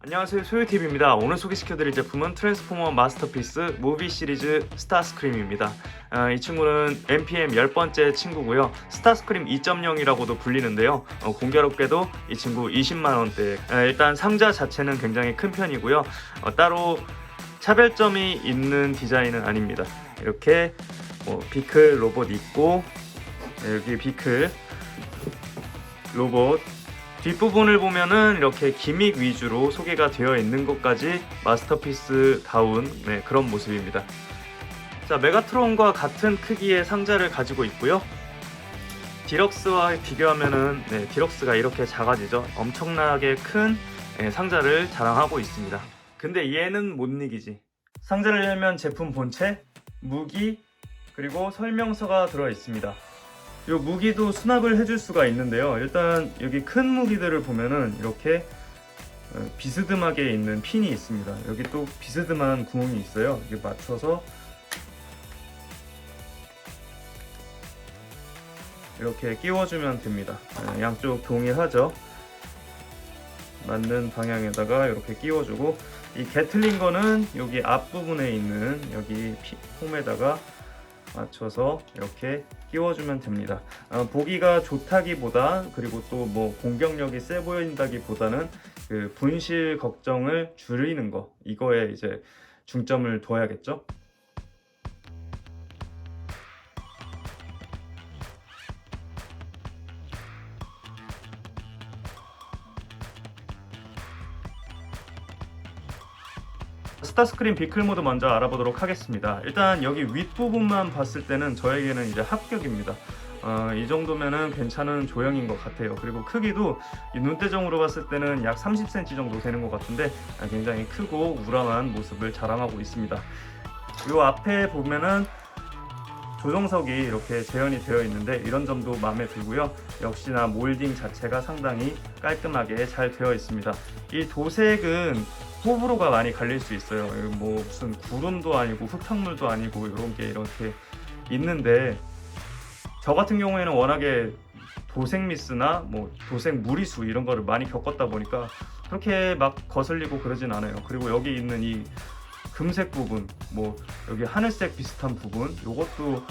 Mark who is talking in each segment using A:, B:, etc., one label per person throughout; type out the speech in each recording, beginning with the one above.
A: 안녕하세요, 소요TV입니다. 오늘 소개시켜드릴 제품은 트랜스포머 마스터피스 무비 시리즈 스타스크림입니다. 이 친구는 NPM 10번째 친구고요. 스타스크림 2.0이라고도 불리는데요. 공교롭게도 이 친구 20만원대. 일단 상자 자체는 굉장히 큰 편이고요. 따로 차별점이 있는 디자인은 아닙니다. 이렇게 비클 로봇 있고, 여기 비클 로봇 뒷부분을 보면은 이렇게 기믹 위주로 소개가 되어 있는 것까지 마스터피스다운 그런 모습입니다. 자, 메가트론과 같은 크기의 상자를 가지고 있고요. 디럭스와 비교하면은 디럭스가 이렇게 작아지죠. 엄청나게 큰 상자를 자랑하고 있습니다. 근데 얘는 못 이기지. 상자를 열면 제품 본체, 무기, 그리고 설명서가 들어 있습니다. 이 무기도 수납을 해줄 수가 있는데요. 일단 여기 큰 무기들을 보면은 이렇게 비스듬하게 있는 핀이 있습니다. 여기 또 비스듬한 구멍이 있어요. 이게 맞춰서 이렇게 끼워주면 됩니다. 양쪽 동일하죠. 맞는 방향에다가 이렇게 끼워주고, 이 게틀링 거는 여기 앞부분에 있는 여기 폼에다가 맞춰서 이렇게 끼워주면 됩니다. 보기가 좋다기보다, 그리고 또 뭐 공격력이 세 보인다기보다는 그 분실 걱정을 줄이는 거, 이거에 이제 중점을 둬야겠죠. 스타스크림 비클 모드 먼저 알아보도록 하겠습니다. 일단 여기 윗부분만 봤을 때는 저에게는 이제 합격입니다. 이 정도면은 괜찮은 조형인 것 같아요. 그리고 크기도 이 눈대중으로 봤을 때는 약 30cm 정도 되는 것 같은데 굉장히 크고 우람한 모습을 자랑하고 있습니다. 이 앞에 보면은 조정석이 이렇게 재현이 되어 있는데 이런 점도 마음에 들고요. 역시나 몰딩 자체가 상당히 깔끔하게 잘 되어 있습니다. 이 도색은 호불호가 많이 갈릴 수 있어요. 뭐 무슨 구름도 아니고 흙탕물도 아니고 이런 게 이렇게 있는데, 저 같은 경우에는 워낙에 도색 미스나 뭐 도색 무리수 이런 거를 많이 겪었다 보니까 그렇게 막 거슬리고 그러진 않아요. 그리고 여기 있는 이 금색 부분, 뭐 여기 하늘색 비슷한 부분, 이것도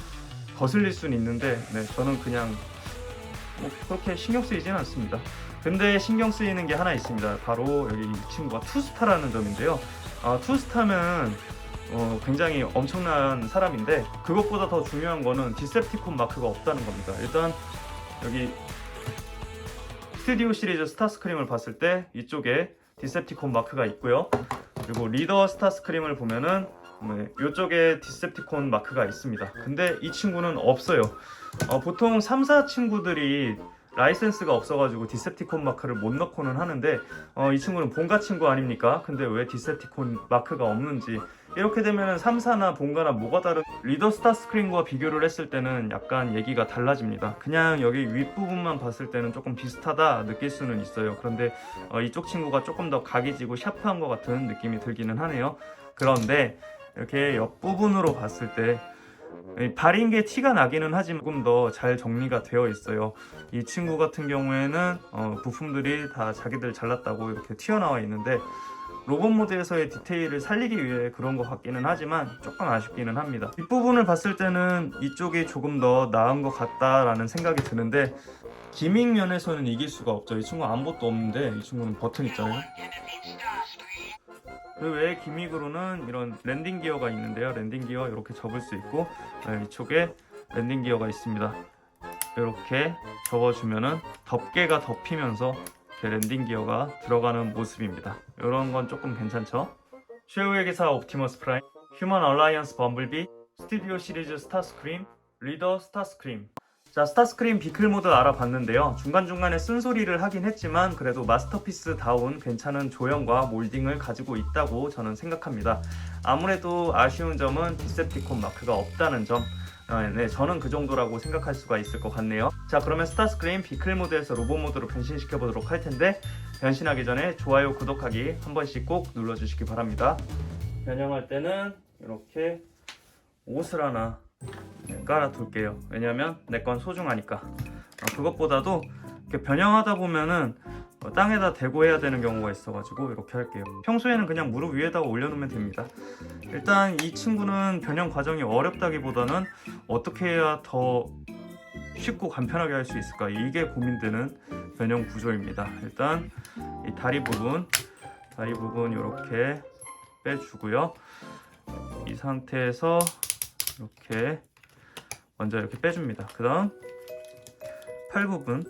A: 거슬릴 수는 있는데 저는 그냥 뭐 그렇게 신경 쓰이진 않습니다. 근데 신경 쓰이는 게 하나 있습니다. 바로 여기 이 친구가 투스타라는 점인데요. 투스타면 굉장히 엄청난 사람인데, 그것보다 더 중요한 거는 디셉티콘 마크가 없다는 겁니다. 일단 여기 스튜디오 시리즈 스타스크림을 봤을 때 이쪽에 디셉티콘 마크가 있고요. 그리고 리더 스타스크림을 보면은 이쪽에 디셉티콘 마크가 있습니다. 근데 이 친구는 없어요. 보통 3, 4 친구들이 라이센스가 없어가지고 디셉티콘 마크를 못 넣고는 하는데, 이 친구는 본가 친구 아닙니까? 근데 왜 디셉티콘 마크가 없는지, 이렇게 되면 3사나 본가나 뭐가 다른, 리더 스타스크림과 비교를 했을 때는 약간 얘기가 달라집니다. 그냥 여기 윗부분만 봤을 때는 조금 비슷하다 느낄 수는 있어요. 그런데 이쪽 친구가 조금 더 각이 지고 샤프한 것 같은 느낌이 들기는 하네요. 그런데 이렇게 옆부분으로 봤을 때 발인 게 티가 나기는 하지만 조금 더 잘 정리가 되어 있어요. 이 친구 같은 경우에는 부품들이 다 자기들 잘났다고 이렇게 튀어나와 있는데, 로봇 모드에서의 디테일을 살리기 위해 그런 것 같기는 하지만 조금 아쉽기는 합니다. 뒷부분을 봤을 때는 이쪽이 조금 더 나은 것 같다라는 생각이 드는데, 기믹 면에서는 이길 수가 없죠. 이 친구 아무것도 없는데 이 친구는 버튼 있잖아요. 그 외에 기믹으로는 이런 랜딩 기어가 있는데요. 랜딩 기어 이렇게 접을 수 있고, 이쪽에 랜딩 기어가 있습니다. 이렇게 접어주면은 덮개가 덮이면서 이렇게 랜딩 기어가 들어가는 모습입니다. 이런 건 조금 괜찮죠? 최후의 기사 옵티머스 프라임, 휴먼 얼라이언스 범블비, 스튜디오 시리즈 스타스크림, 리더 스타스크림. 자, 스타스크림 비클 모드 알아봤는데요. 중간중간에 쓴소리를 하긴 했지만 그래도 마스터피스다운 괜찮은 조형과 몰딩을 가지고 있다고 저는 생각합니다. 아무래도 아쉬운 점은 디셉티콘 마크가 없다는 점. 저는 그 정도라고 생각할 수가 있을 것 같네요. 자, 그러면 스타스크림 비클 모드에서 로봇 모드로 변신시켜 보도록 할 텐데, 변신하기 전에 좋아요, 구독하기 한 번씩 꼭 눌러주시기 바랍니다. 변형할 때는 이렇게 옷을 하나 깔아둘게요. 왜냐면 내 건 소중하니까. 그것보다도 이렇게 변형하다 보면은 땅에다 대고 해야 되는 경우가 있어가지고 이렇게 할게요. 평소에는 그냥 무릎 위에다가 올려놓으면 됩니다. 일단 이 친구는 변형 과정이 어렵다기보다는 어떻게 해야 더 쉽고 간편하게 할 수 있을까, 이게 고민되는 변형 구조입니다. 일단 이 다리 부분 이렇게 빼주고요. 이 상태에서 이렇게 먼저 이렇게 빼줍니다. 그 다음 팔 부분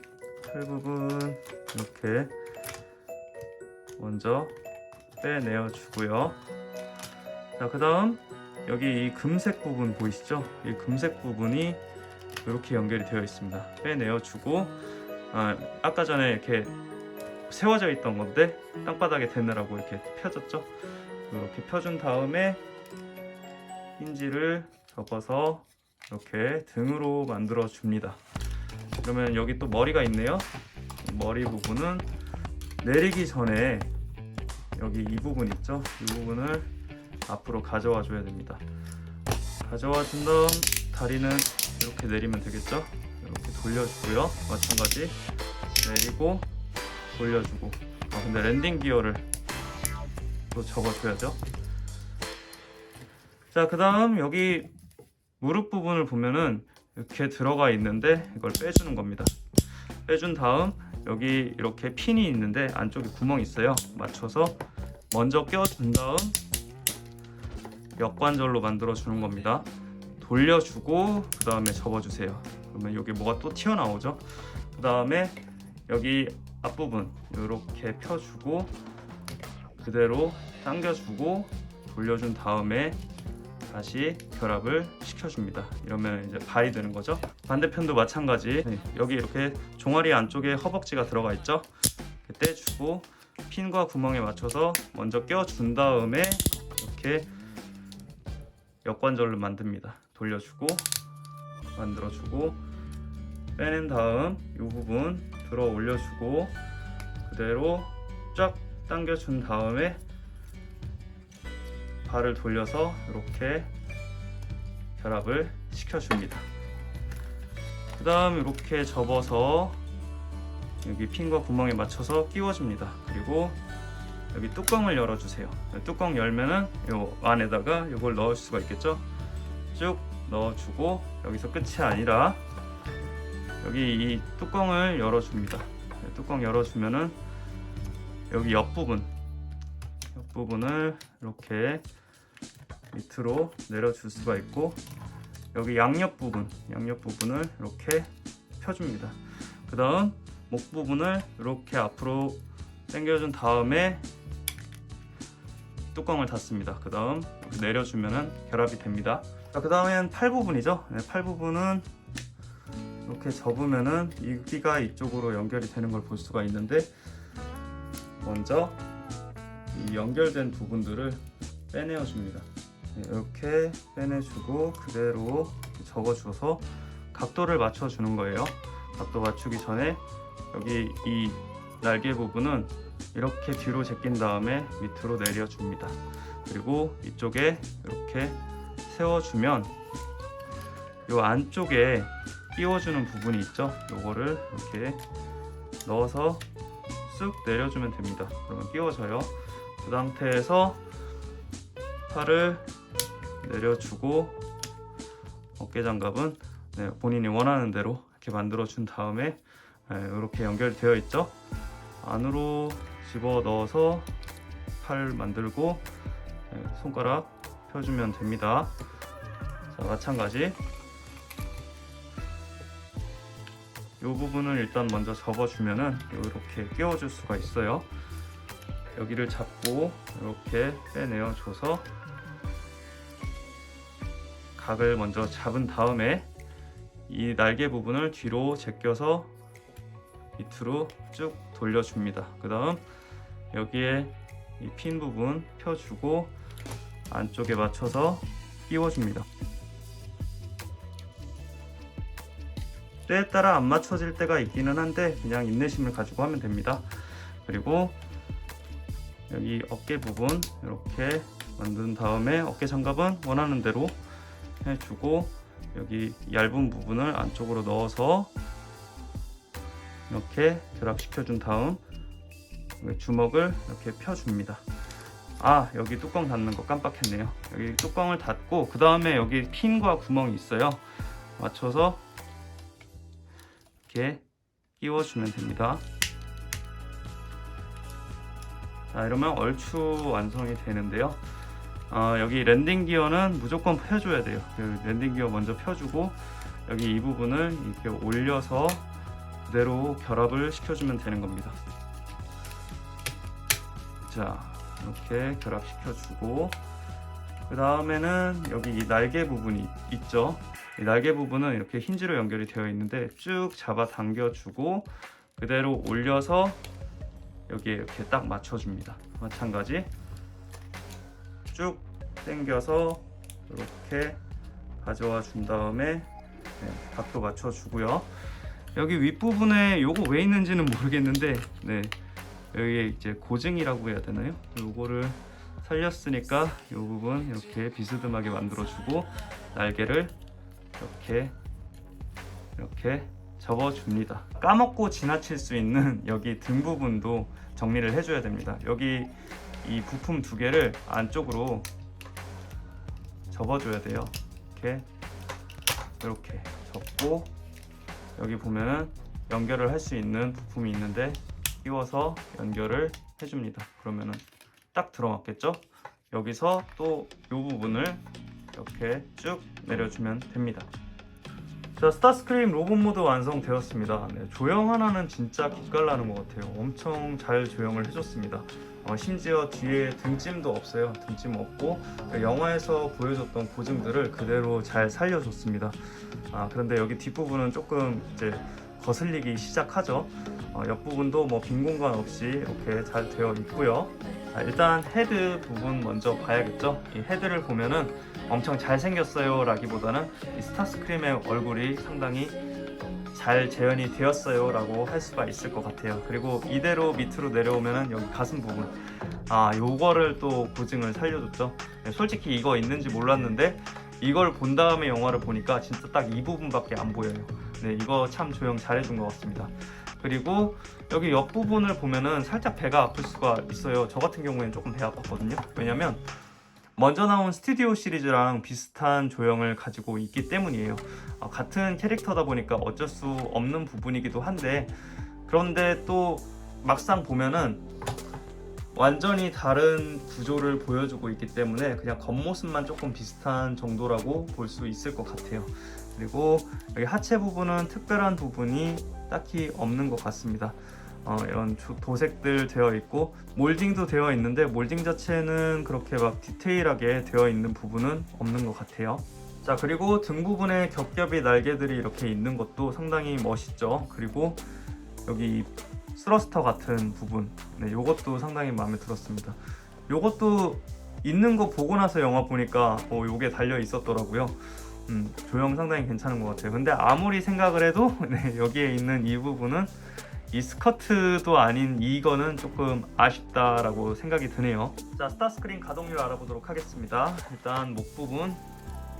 A: 이렇게 먼저 빼내어 주고요. 자, 그 다음 여기 이 금색 부분 보이시죠? 이 금색 부분이 이렇게 연결이 되어 있습니다. 빼내어 주고, 아까 전에 이렇게 세워져 있던 건데 땅바닥에 대느라고 이렇게 펴졌죠? 이렇게 펴준 다음에 힌지를 접어서 이렇게 등으로 만들어 줍니다. 그러면 여기 또 머리가 있네요. 머리 부분은 내리기 전에 여기 이 부분 있죠? 이 부분을 앞으로 가져와 줘야 됩니다. 가져와 준 다음 다리는 이렇게 내리면 되겠죠? 이렇게 돌려주고요. 마찬가지 내리고 돌려주고. 근데 랜딩 기어를 또 접어줘야죠. 자, 그 다음 여기 무릎 부분을 보면은 이렇게 들어가 있는데 이걸 빼주는 겁니다. 빼준 다음 여기 이렇게 핀이 있는데 안쪽에 구멍이 있어요. 맞춰서 먼저 껴준 다음 역관절로 만들어 주는 겁니다. 돌려주고 그 다음에 접어주세요. 그러면 여기 뭐가 또 튀어나오죠. 그 다음에 여기 앞부분 이렇게 펴주고 그대로 당겨주고 돌려준 다음에 다시 결합을 시켜줍니다. 이러면 이제 발이 되는 거죠. 반대편도 마찬가지. 여기 이렇게 종아리 안쪽에 허벅지가 들어가 있죠. 떼주고 핀과 구멍에 맞춰서 먼저 껴준 다음에 이렇게 역관절로 만듭니다. 돌려주고 만들어주고 빼낸 다음 이 부분 들어 올려주고 그대로 쫙 당겨준 다음에 발을 돌려서 이렇게 결합을 시켜줍니다. 그 다음 이렇게 접어서 여기 핀과 구멍에 맞춰서 끼워줍니다. 그리고 여기 뚜껑을 열어주세요. 뚜껑 열면은 요 안에다가 이걸 넣을 수가 있겠죠. 쭉 넣어주고 여기서 끝이 아니라 여기 이 뚜껑을 열어줍니다. 뚜껑 열어주면은 여기 옆부분을 이렇게 밑으로 내려줄 수가 있고 여기 양옆 부분을 이렇게 펴줍니다. 그 다음 목 부분을 이렇게 앞으로 당겨준 다음에 뚜껑을 닫습니다. 그 다음 내려주면은 결합이 됩니다. 그 다음엔 팔 부분이죠. 팔 부분은 이렇게 접으면은 여기가 이쪽으로 연결이 되는 걸 볼 수가 있는데 먼저 이 연결된 부분들을 빼내어 줍니다. 이렇게 빼내주고 그대로 접어줘서 각도를 맞춰주는 거예요. 각도 맞추기 전에 여기 이 날개 부분은 이렇게 뒤로 제낀 다음에 밑으로 내려줍니다. 그리고 이쪽에 이렇게 세워주면 이 안쪽에 끼워주는 부분이 있죠. 요거를 이렇게 넣어서 쑥 내려주면 됩니다. 그러면 끼워져요. 그 상태에서 팔을 내려주고 어깨 장갑은 본인이 원하는 대로 이렇게 만들어 준 다음에 이렇게 연결되어 있죠. 안으로 집어 넣어서 팔 만들고 손가락 펴주면 됩니다. 자, 마찬가지 이 부분을 일단 먼저 접어주면은 이렇게 끼워줄 수가 있어요. 여기를 잡고 이렇게 빼내어 줘서 각을 먼저 잡은 다음에 이 날개 부분을 뒤로 제껴서 밑으로 쭉 돌려줍니다. 그 다음 여기에 이 핀 부분 펴주고 안쪽에 맞춰서 끼워줍니다. 때에 따라 안 맞춰질 때가 있기는 한데 그냥 인내심을 가지고 하면 됩니다. 그리고 여기 어깨 부분 이렇게 만든 다음에 어깨 장갑은 원하는 대로 해주고 여기 얇은 부분을 안쪽으로 넣어서 이렇게 결합시켜 준 다음 주먹을 이렇게 펴줍니다. 여기 뚜껑 닫는 거 깜빡했네요. 여기 뚜껑을 닫고 그 다음에 여기 핀과 구멍이 있어요. 맞춰서 이렇게 끼워주면 됩니다. 자, 이러면 얼추 완성이 되는데요. 여기 랜딩 기어는 무조건 펴줘야 돼요. 랜딩 기어 먼저 펴주고 여기 이 부분을 이렇게 올려서 그대로 결합을 시켜주면 되는 겁니다. 자, 이렇게 결합시켜주고 그 다음에는 여기 이 날개 부분이 있죠. 이 날개 부분은 이렇게 힌지로 연결이 되어 있는데 쭉 잡아 당겨주고 그대로 올려서 여기에 이렇게 딱 맞춰줍니다. 마찬가지 쭉 당겨서 이렇게 가져와 준 다음에 각도 맞춰주고요. 여기 윗부분에 요거 왜 있는지는 모르겠는데 여기에 이제 고증이라고 해야 되나요? 요거를 살렸으니까 이 부분 이렇게 비스듬하게 만들어주고 날개를 이렇게 접어줍니다. 까먹고 지나칠 수 있는 여기 등 부분도 정리를 해줘야 됩니다. 여기 이 부품 두 개를 안쪽으로 접어줘야 돼요. 이렇게 접고 여기 보면은 연결을 할 수 있는 부품이 있는데 끼워서 연결을 해줍니다. 그러면은 딱 들어맞겠죠? 여기서 또 이 부분을 이렇게 쭉 내려주면 됩니다. 자, 스타스크림 로봇 모드 완성되었습니다. 조형 하나는 진짜 기깔나는 것 같아요. 엄청 잘 조형을 해줬습니다. 심지어 뒤에 등짐도 없어요. 등짐 없고 영화에서 보여줬던 고증들을 그대로 잘 살려줬습니다. 그런데 여기 뒷부분은 조금 이제 거슬리기 시작하죠. 옆부분도 뭐 빈 공간 없이 이렇게 잘 되어 있고요. 일단 헤드 부분 먼저 봐야겠죠. 이 헤드를 보면은 엄청 잘생겼어요 라기보다는 이 스타스크림의 얼굴이 상당히 잘 재현이 되었어요 라고 할 수가 있을 것 같아요. 그리고 이대로 밑으로 내려오면은 여기 가슴 부분 요거를 또 고증을 살려줬죠. 솔직히 이거 있는지 몰랐는데 이걸 본 다음에 영화를 보니까 진짜 딱 이 부분밖에 안 보여요. 이거 참 조형 잘해준 것 같습니다. 그리고 여기 옆부분을 보면은 살짝 배가 아플 수가 있어요. 저 같은 경우에는 조금 배 아팠거든요. 왜냐면 먼저 나온 스튜디오 시리즈랑 비슷한 조형을 가지고 있기 때문이에요. 같은 캐릭터다 보니까 어쩔 수 없는 부분이기도 한데 그런데 또 막상 보면은 완전히 다른 구조를 보여주고 있기 때문에 그냥 겉모습만 조금 비슷한 정도라고 볼 수 있을 것 같아요. 그리고 여기 하체 부분은 특별한 부분이 딱히 없는 것 같습니다. 이런 도색들 되어 있고 몰딩도 되어 있는데 몰딩 자체는 그렇게 막 디테일하게 되어 있는 부분은 없는 것 같아요. 자, 그리고 등 부분에 겹겹이 날개들이 이렇게 있는 것도 상당히 멋있죠. 그리고 여기 스러스터 같은 부분, 요것도 상당히 마음에 들었습니다. 요것도 있는 거 보고 나서 영화 보니까 요게 달려 있었더라고요. 조형 상당히 괜찮은 것 같아요. 근데 아무리 생각을 해도 여기에 있는 이 부분은 이 스커트도 아닌 이거는 조금 아쉽다라고 생각이 드네요. 자, 스타스크린 가동률 알아보도록 하겠습니다. 일단 목 부분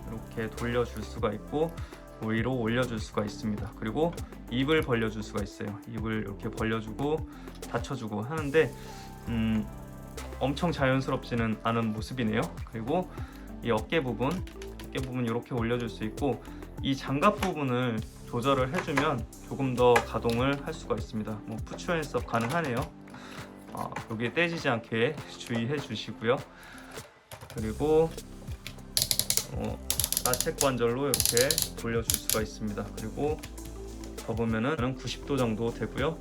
A: 이렇게 돌려줄 수가 있고 위로 올려줄 수가 있습니다. 그리고 입을 벌려줄 수가 있어요. 입을 이렇게 벌려주고 닫혀주고 하는데 엄청 자연스럽지는 않은 모습이네요. 그리고 이 어깨 부분 이렇게 올려줄 수 있고 이 장갑 부분을 조절을 해주면 조금 더 가동을 할 수가 있습니다. 푸추 앤섭 가능하네요. 여기에 떼지지 않게 주의해 주시고요. 그리고 나체 관절로 이렇게 돌려줄 수가 있습니다. 그리고 접으면은 90도 정도 되고요.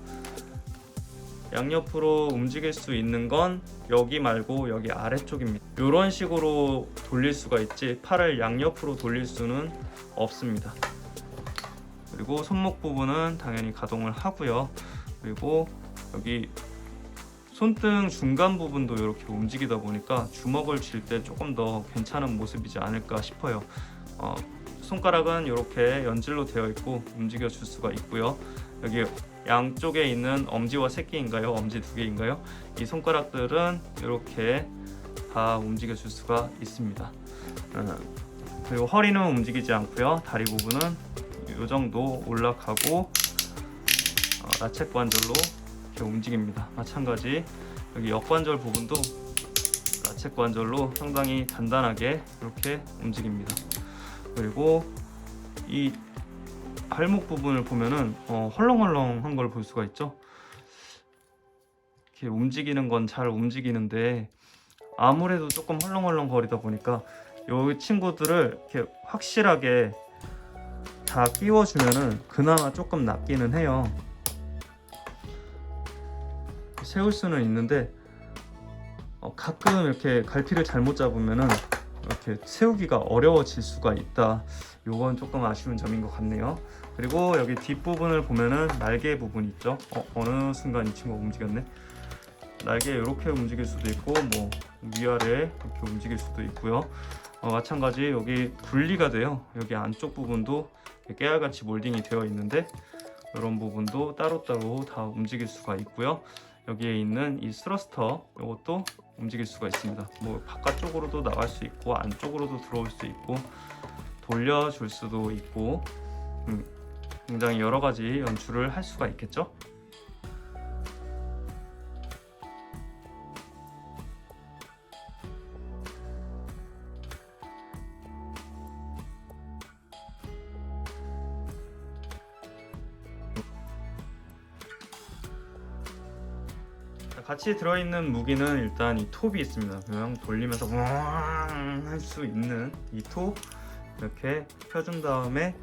A: 양옆으로 움직일 수 있는 건 여기 말고 여기 아래쪽입니다. 이런 식으로 돌릴 수가 있지 팔을 양옆으로 돌릴 수는 없습니다. 그리고 손목 부분은 당연히 가동을 하고요. 그리고 여기 손등 중간 부분도 이렇게 움직이다 보니까 주먹을 쥘 때 조금 더 괜찮은 모습이지 않을까 싶어요. 손가락은 이렇게 연질로 되어 있고 움직여 줄 수가 있고요. 여기 양쪽에 있는 엄지와 새끼인가요? 엄지 두 개인가요? 이 손가락들은 이렇게 다 움직여 줄 수가 있습니다. 그리고 허리는 움직이지 않고요. 다리 부분은 이 정도 올라가고 나체 관절로 이렇게 움직입니다. 마찬가지 여기 역관절 부분도 라쳇 관절로 상당히 단단하게 이렇게 움직입니다. 그리고 이 발목 부분을 보면은 헐렁헐렁한 걸 볼 수가 있죠. 이렇게 움직이는 건 잘 움직이는데 아무래도 조금 헐렁헐렁 거리다 보니까 이 친구들을 이렇게 확실하게 다 끼워주면은 그나마 조금 낫기는 해요. 세울 수는 있는데 가끔 이렇게 갈피를 잘못 잡으면은 이렇게 세우기가 어려워질 수가 있다. 요건 조금 아쉬운 점인 것 같네요. 그리고 여기 뒷부분을 보면은 날개 부분 있죠. 어느 순간 이 친구가 움직였네. 날개 이렇게 움직일 수도 있고 뭐 위아래 이렇게 움직일 수도 있고요. 마찬가지 여기 분리가 돼요. 여기 안쪽 부분도 깨알같이 몰딩이 되어 있는데 이런 부분도 따로따로 다 움직일 수가 있고요. 여기에 있는 이 스러스터 이것도 움직일 수가 있습니다. 뭐 바깥쪽으로도 나갈 수 있고 안쪽으로도 들어올 수 있고 돌려줄 수도 있고 굉장히 여러 가지 연출을 할 수가 있겠죠. 같이 들어있는 무기는 일단 이 톱이 있습니다. 그냥 돌리면서 할 수 있는 이 톱 이렇게 펴준 다음에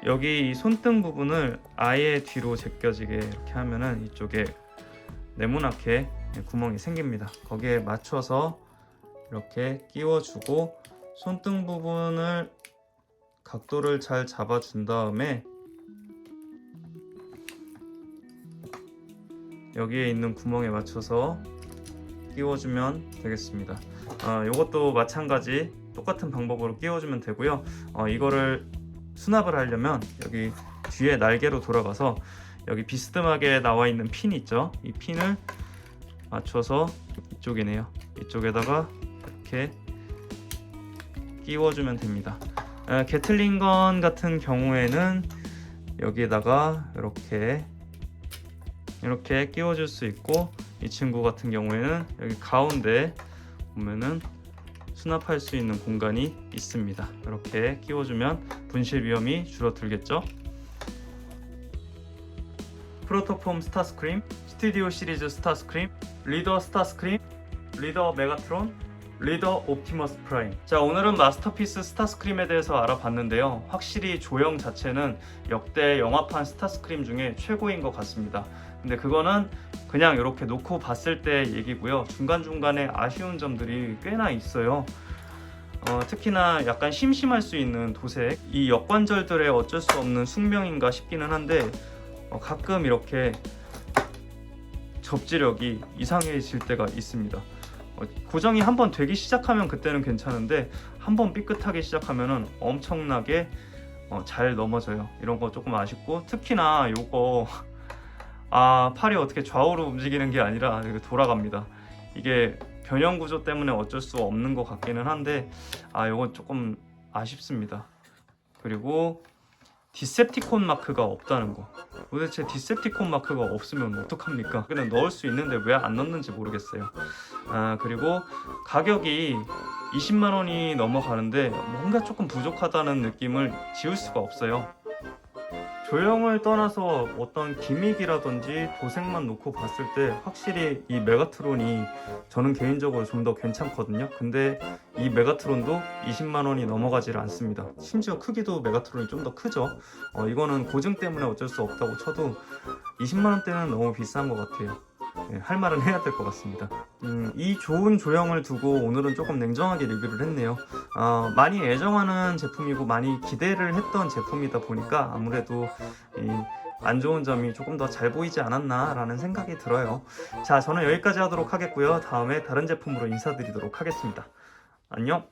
A: 여기 이 손등 부분을 아예 뒤로 제껴지게 이렇게 하면은 이쪽에 네모나게 구멍이 생깁니다. 거기에 맞춰서 이렇게 끼워주고 손등 부분을 각도를 잘 잡아준 다음에 여기에 있는 구멍에 맞춰서 끼워주면 되겠습니다. 이것도 마찬가지 똑같은 방법으로 끼워주면 되고요. 이거를 수납을 하려면 여기 뒤에 날개로 돌아가서 여기 비스듬하게 나와 있는 핀 있죠. 이 핀을 맞춰서 이쪽이네요. 이쪽에다가 이렇게 끼워주면 됩니다. 게틀링건 같은 경우에는 여기에다가 이렇게 끼워줄 수 있고 이 친구 같은 경우에는 여기 가운데 보면은 수납할 수 있는 공간이 있습니다. 이렇게 끼워주면 분실 위험이 줄어들겠죠. 프로토폼 스타스크림, 스튜디오 시리즈 스타스크림, 리더 스타스크림, 리더 메가트론, 리더 옵티머스 프라임. 자, 오늘은 마스터피스 스타스크림에 대해서 알아봤는데요. 확실히 조형 자체는 역대 영화판 스타스크림 중에 최고인 것 같습니다. 근데 그거는 그냥 이렇게 놓고 봤을 때 얘기고요. 중간중간에 아쉬운 점들이 꽤나 있어요. 특히나 약간 심심할 수 있는 도색, 이 역관절들의 어쩔 수 없는 숙명인가 싶기는 한데 가끔 이렇게 접지력이 이상해질 때가 있습니다. 고정이 한번 되기 시작하면 그때는 괜찮은데 한번 삐끗하기 시작하면 엄청나게 잘 넘어져요. 이런 거 조금 아쉽고, 특히나 요거 팔이 어떻게 좌우로 움직이는 게 아니라 이렇게 돌아갑니다. 이게 변형 구조 때문에 어쩔 수 없는 것 같기는 한데 요건 조금 아쉽습니다. 그리고 디셉티콘 마크가 없다는 거. 도대체 디셉티콘 마크가 없으면 어떡합니까? 그냥 넣을 수 있는데 왜 안 넣는지 모르겠어요. 그리고 가격이 20만 원이 넘어가는데 뭔가 조금 부족하다는 느낌을 지울 수가 없어요. 조형을 떠나서 어떤 기믹이라든지 도색만 놓고 봤을 때 확실히 이 메가트론이 저는 개인적으로 좀 더 괜찮거든요. 근데 이 메가트론도 20만 원이 넘어가지를 않습니다. 심지어 크기도 메가트론이 좀 더 크죠. 이거는 고증 때문에 어쩔 수 없다고 쳐도 20만 원대는 너무 비싼 것 같아요. 할 말은 해야 될 것 같습니다. 이 좋은 조형을 두고 오늘은 조금 냉정하게 리뷰를 했네요. 많이 애정하는 제품이고 많이 기대를 했던 제품이다 보니까 아무래도 안 좋은 점이 조금 더 잘 보이지 않았나 라는 생각이 들어요. 자, 저는 여기까지 하도록 하겠고요. 다음에 다른 제품으로 인사드리도록 하겠습니다. 안녕.